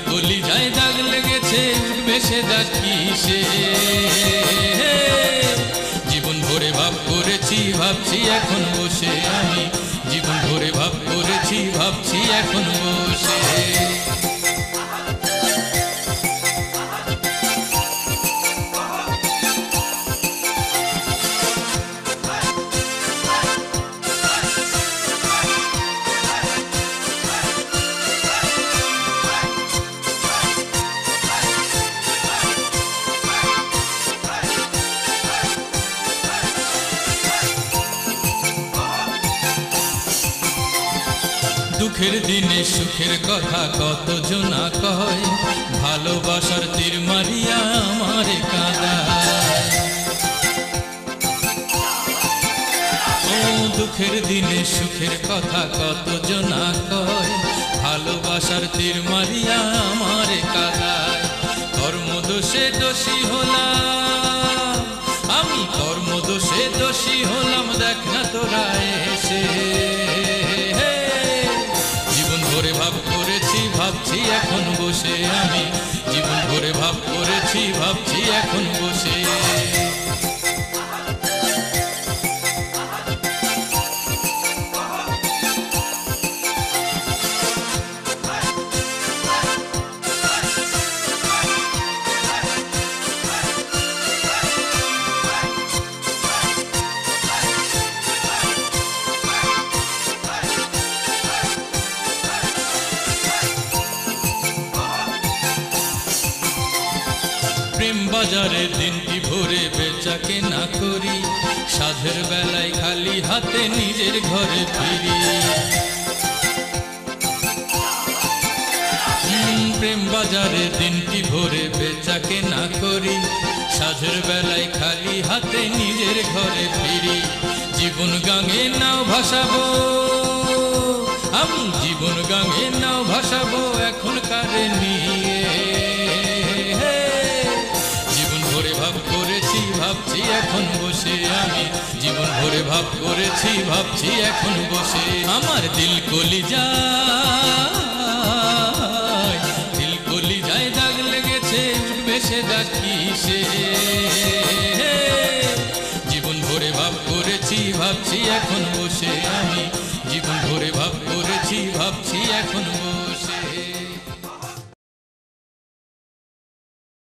কলিজায় দাগ লেগেছে উঠবে সে দাগ কিসে জীবন ভরে ভাব করেছি ভাবছি এখন বসে আমি জীবন ভরে ভাব করেছি ভাবছি এখন বসে দুঃখের দিনে সুখের কথা কত জনা কয় ভালোবাসার তীর মারিয়া আমারে কাঁদায় ও দুঃখের দিনে সুখের কথা কত জনা কয় ভালোবাসার তীর মারিয়া আমারে কাঁদায় কর্মদোষে দোষী হলাম আমি কর্মদোষে দোষী হলাম দেখ না তোরা এসে ভরে ভাব করেছি ভাবছি এখন বসে আমি জীবন ভরে ভাব করেছি ভাবছি এখন বসে প্রেম বাজারের দিনটি ভরে বেচা কেনা করি সাধের বেলায় খালি হাতে নিজের ঘরে ফিরি প্রেম বাজারের দিনটি ভরে বেচা কেনা করি সাধের বেলায় খালি হাতে নিজের ঘরে ফিরি জীবন গাঙে নাও ভাসাবো আমি জীবন গাঙে নাও ভাসাবো এখন কারে নিয়ে ভাব করেছি ভাবছি এখন বসে আমি জীবন ভরে ভাব করেছি ভাবছি এখন বসে আমার দিল কলিজা